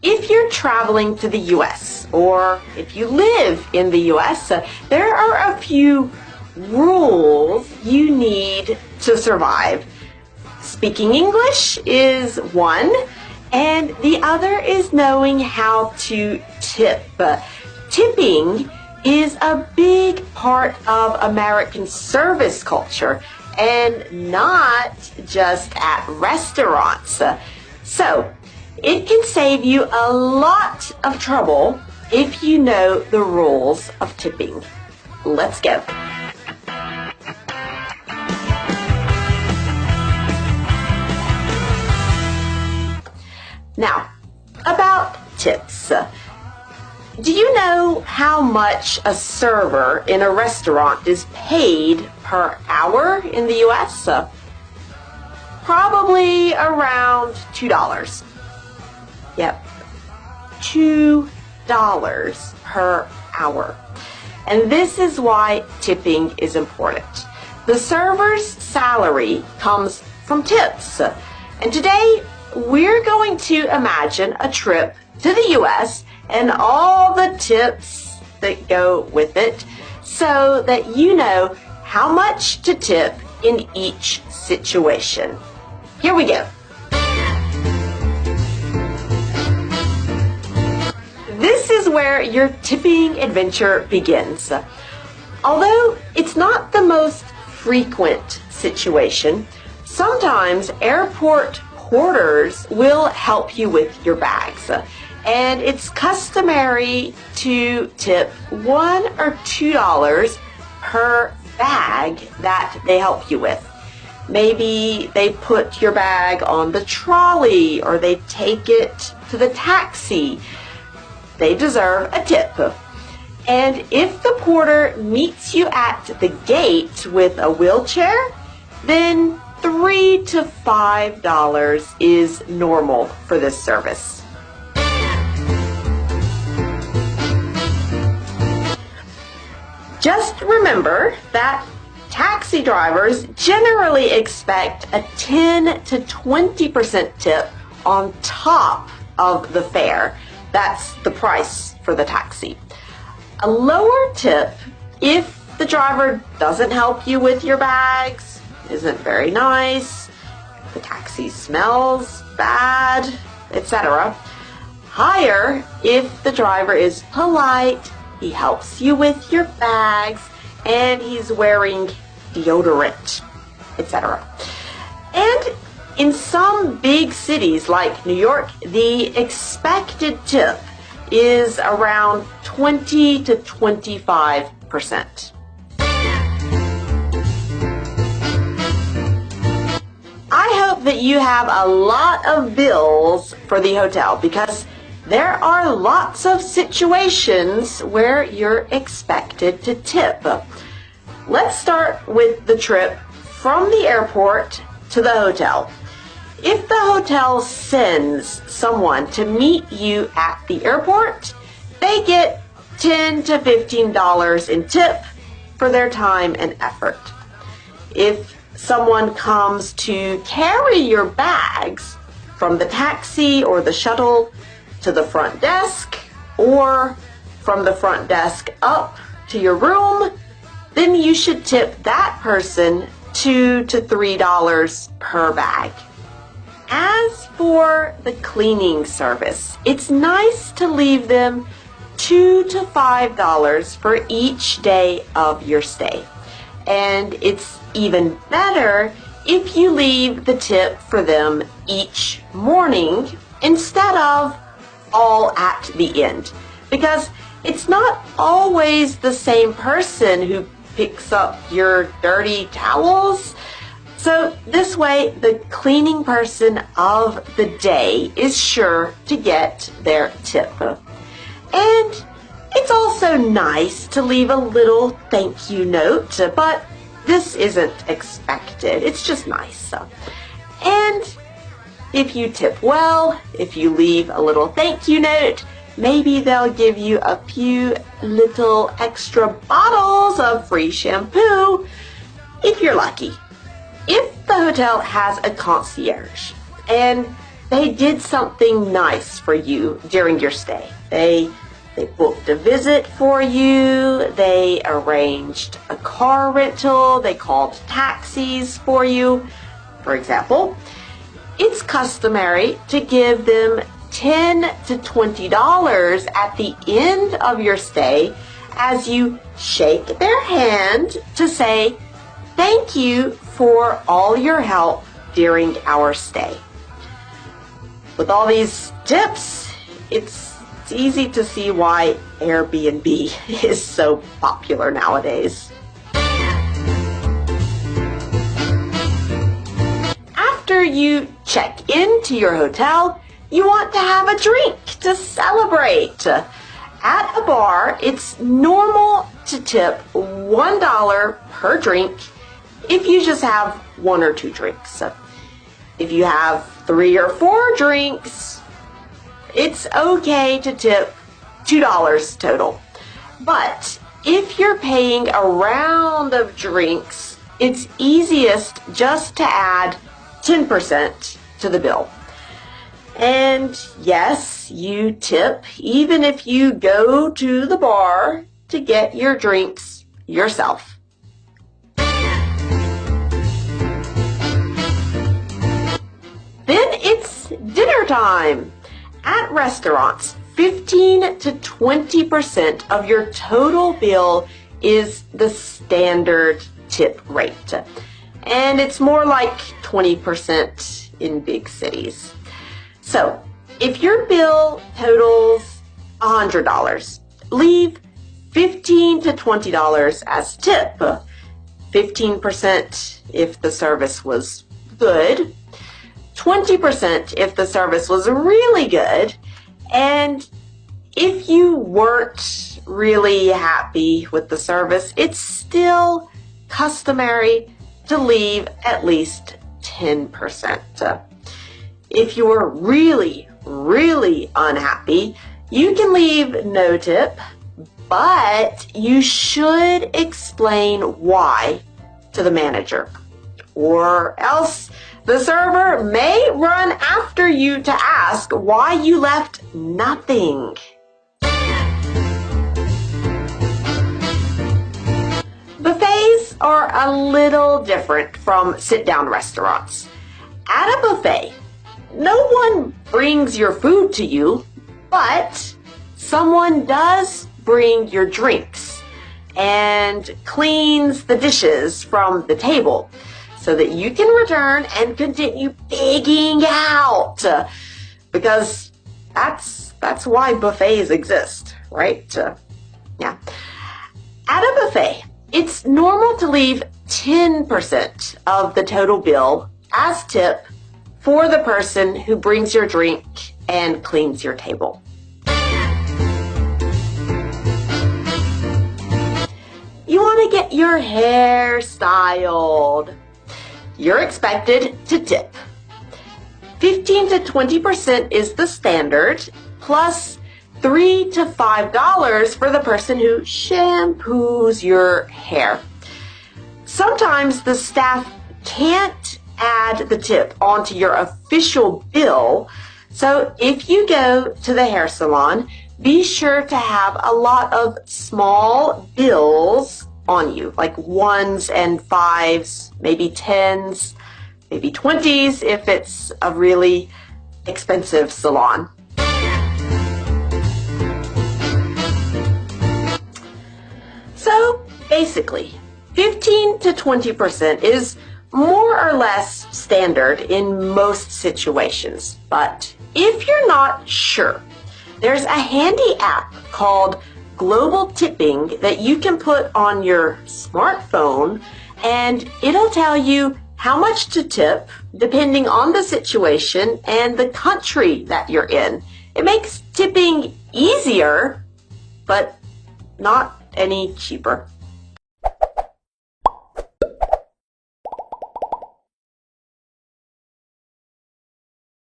If you're traveling to the U.S. or if you live in the U.S., there are a few rules you need to survive. Speaking English is one, and the other is knowing how to tip. Tipping is a big part of American service culture and not just at restaurants. So, it can save you a lot of trouble if you know the rules of tipping. Let's go. Now, about tips. Do you know how much a server in a restaurant is paid per hour in the U.S.? Probably around $2. Yep, $2 per hour. And this is why tipping is important. The server's salary comes from tips. And today, we're going to imagine a trip to the U.S. and all the tips that go with it so that you know how much to tip in each situation. Here we go. This is where your tipping adventure begins. Although it's not the most frequent situation, sometimes airport porters will help you with your bags. And it's customary to tip $1 or $2 per bag that they help you with. Maybe they put your bag on the trolley or they take it to the taxi. They deserve a tip. And if the porter meets you at the gate with a wheelchair, then $3 to $5 is normal for this service. Just remember that taxi drivers generally expect a 10 to 20% tip on top of the fare. That's the price for the taxi. A lower tip if the driver doesn't help you with your bags, isn't very nice, the taxi smells bad, etc. Higher if the driver is polite, he helps you with your bags, and he's wearing deodorant, etc. And in some big cities like New York, the expected tip is around 20 to 25%. I hope that you have a lot of bills for the hotel because there are lots of situations where you're expected to tip. Let's start with the trip from the airport to the hotel. If the hotel sends someone to meet you at the airport, they get $10 to $15 in tip for their time and effort. If someone comes to carry your bags from the taxi or the shuttle to the front desk, or from the front desk up to your room, then you should tip that person $2 to $3 per bag. As for the cleaning service, it's nice to leave them $2 to $5 for each day of your stay. And it's even better if you leave the tip for them each morning instead of all at the end, because it's not always the same person who picks up your dirty towels. So this way, the cleaning person of the day is sure to get their tip. And it's also nice to leave a little thank you note, but this isn't expected. It's just nice. And if you tip well, if you leave a little thank you note, maybe they'll give you a few little extra bottles of free shampoo if you're lucky. If the hotel has a concierge and they did something nice for you during your stay. They booked a visit for you, they arranged a car rental, they called taxis for you. For example, it's customary to give them $10 to $20 at the end of your stay as you shake their hand to say thank you for all your help during our stay. With all these tips, it's easy to see why Airbnb is so popular nowadays. After you check into your hotel, you want to have a drink to celebrate. At a bar, it's normal to tip $1 per drink if you just have 1 or 2 drinks. If you have 3 or 4 drinks, it's okay to tip $2 total. But if you're paying a round of drinks, it's easiest just to add 10% to the bill. And yes, you tip even if you go to the bar to get your drinks yourself. Then it's dinner time. At restaurants, 15 to 20% of your total bill is the standard tip rate. And it's more like 20% in big cities. So, if your bill totals $100, leave $15 to $20 as tip. 15% if the service was good, 20% if the service was really good, and if you weren't really happy with the service, it's still customary to leave at least 10%. If you're really, really unhappy, you can leave no tip, but you should explain why to the manager, or else the server may run after you to ask why you left nothing. Buffets are a little different from sit-down restaurants. At a buffet, no one brings your food to you, but someone does bring your drinks and cleans the dishes from the table so that you can return and continue pigging out. Because that's why buffets exist, right? Yeah. At a buffet, it's normal to leave 10% of the total bill as tip for the person who brings your drink and cleans your table. You want to get your hair styled. You're expected to tip. 15 to 20% is the standard, plus $3 to $5 for the person who shampoos your hair. Sometimes the staff can't add the tip onto your official bill, so if you go to the hair salon, be sure to have a lot of small bills on you, like 1s and 5s, maybe 10s, maybe 20s if it's a really expensive salon. So basically, 15 to 20% is more or less standard in most situations. But if you're not sure, there's a handy app called Global Tipping that you can put on your smartphone, and it'll tell you how much to tip depending on the situation and the country that you're in. It makes tipping easier, but not any cheaper.